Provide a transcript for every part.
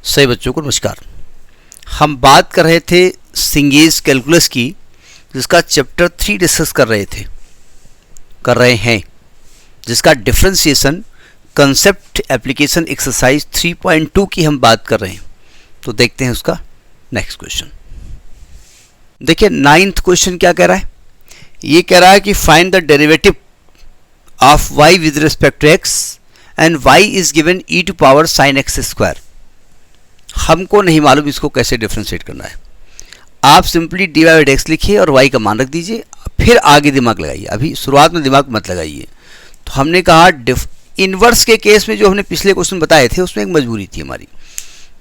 सही बच्चों को नमस्कार। हम बात कर रहे थे सिंगेज कैलकुलस की, जिसका चैप्टर 3 डिस्कस कर रहे हैं, जिसका डिफरेंशिएशन कंसेप्ट एप्लीकेशन एक्सरसाइज 3.2 की हम बात कर रहे हैं। तो देखते हैं उसका नेक्स्ट क्वेश्चन। देखिए 9th क्वेश्चन क्या कह रहा है। ये कह रहा है कि find the derivative of y with respect to x and y is given e to power sine x square. हमको नहीं मालूम इसको कैसे डिफरेंशिएट करना है। आप सिंपली dy बाई एक्स लिखिए और y का मान रख दीजिए, फिर आगे दिमाग लगाइए। अभी शुरुआत में दिमाग मत लगाइए। तो हमने कहा इनवर्स के केस में जो हमने पिछले क्वेश्चन बताए थे उसमें एक मजबूरी थी हमारी,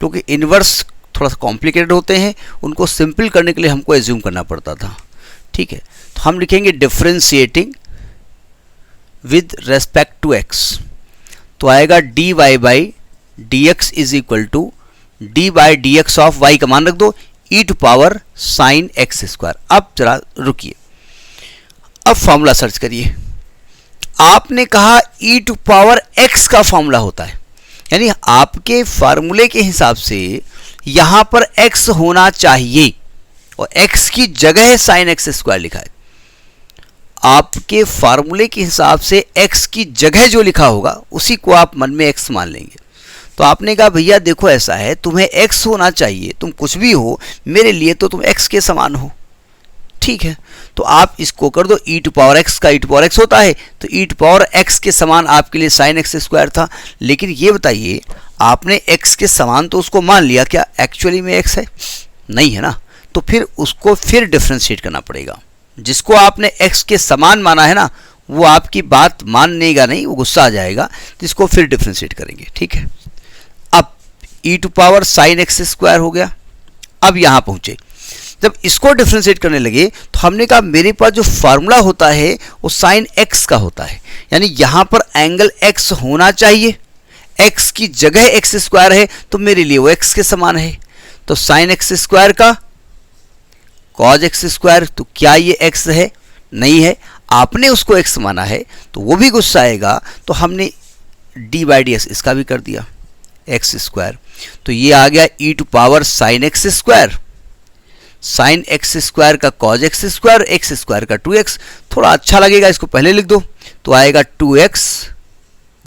क्योंकि इनवर्स थोड़ा सा कॉम्प्लिकेटेड होते हैं, उनको सिंपल करने के लिए हमको एज्यूम करना पड़ता था। ठीक है, तो हम लिखेंगे differentiating with respect to x। तो आएगा dy by dx is equal to D by D x of y का मान रख दो e to power sine x square. अब जरा रुकिए, अब फॉर्मूला सर्च करिए। आपने कहा e टू पावर x का फॉर्मूला होता है, यानी आपके फार्मूले के हिसाब से यहां पर x होना चाहिए और x की जगह साइन एक्स स्क्वायर लिखा है। आपके फार्मूले के हिसाब से x की जगह जो लिखा होगा उसी को आप मन में x मान लेंगे। तो आपने कहा भैया देखो ऐसा है, तुम्हें x होना चाहिए, तुम कुछ भी हो, मेरे लिए तो तुम x के समान हो। ठीक है, तो आप इसको कर दो e टू पावर x का e टू पावर x होता है, तो e टू पावर x के समान आपके लिए साइन एक्स स्क्वायर था। लेकिन ये बताइए, आपने x के समान तो उसको मान लिया, क्या एक्चुअली में x है? नहीं है ना। तो फिर उसको फिर डिफरेंशिएट करना पड़ेगा। जिसको आपने x के समान माना है ना, वो आपकी बात मानेगा नहीं, वो गुस्सा आ जाएगा। जिसको फिर डिफरेंशिएट करेंगे। ठीक है, अब e to power sine x square हो गया। अब यहां पहुंचे, जब इसको डिफरेंशिएट करने लगे तो हमने कहा मेरे पास जो फार्मूला होता है वो साइन x का होता है, यानी यहां पर एंगल x होना चाहिए। x की जगह एक्स स्क्वायर है तो मेरे लिए वो x के समान है। तो साइन एक्स स्क्वायर का कॉज एक्स स्क्वायर, तो क्या ये x है? नहीं है। आपने उसको x माना है तो वो भी गुस्सा आएगा। तो हमने डी बाई डी एक्स इसका भी कर दिया एक्स स्क्वायर। तो ये आ गया e to power sine x square, sine x square का cos x square, x square का 2x। थोड़ा अच्छा लगेगा, इसको पहले लिख दो। तो आएगा 2x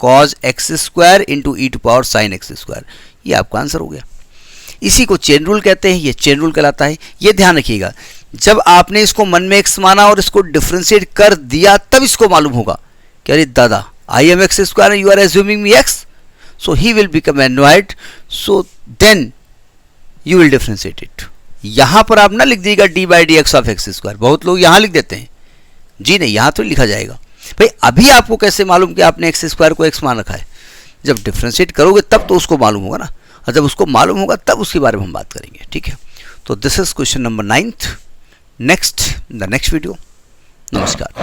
cos x square into e to power sine x square. ये आपका आंसर हो गया। इसी को चेन रूल कहते हैं, ये चेन रूल कहलाता है। ये ध्यान रखिएगा, जब आपने इसको मन में x माना और इसको डिफरेंशिएट कर दिया तब इसको मालूम होगा कि अरे दादा I am x square, you are assuming me x, so he will become annoyed, so then you will differentiate it। यहां पर आप ना लिख दीजिएगा D by D x of x square. बहुत लोग यहां लिख देते हैं, जी नहीं, यहां तो लिखा जाएगा। भाई अभी आपको कैसे मालूम कि आपने एक्स स्क्वायर को एक्स मान रखा है? जब डिफरेंशिएट करोगे तब तो उसको मालूम होगा ना, और जब उसको मालूम होगा तब उसके बारे में हम बात करेंगे। ठीक है, तो this is question number 9th। Next the next video. नमस्कार।